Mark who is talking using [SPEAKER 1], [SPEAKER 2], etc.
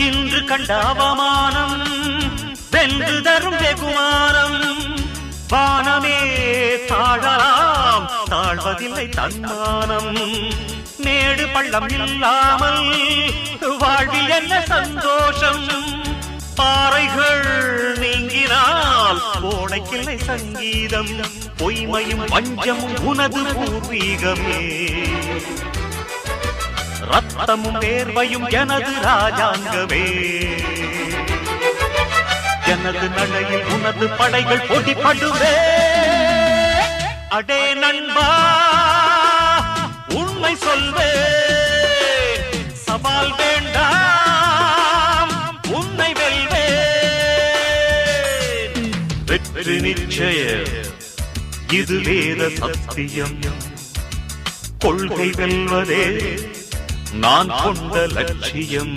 [SPEAKER 1] இன்று கண்ட அவமானம் வென்று தரும் வெகுமானம் வானமே தாழலாம் தாழ்வதில்லை தன்மானம் மேடு பள்ளம் இல்லாமல் வாழ்வில் என்ன சந்தோஷம் பாறைகள் நீங்கினால் ஓடைக்கில்லை சங்கீதம் பொய்மையும் வஞ்சமும் உனது பூர்வீகமே ரத்தமும் வேர்வையும் எனது ராஜாங்கமே எனது நடையில் உனது படைகள் போட்டிப்படுவே அடே நண்பா உண்மை சொல்வே சவால் வேண்டாம் உன்னை வெல்வே வெற்றி நிச்சய இது வேத சத்தியம் கொள்கை வெல்வதே நான் கொண்ட லட்சியம்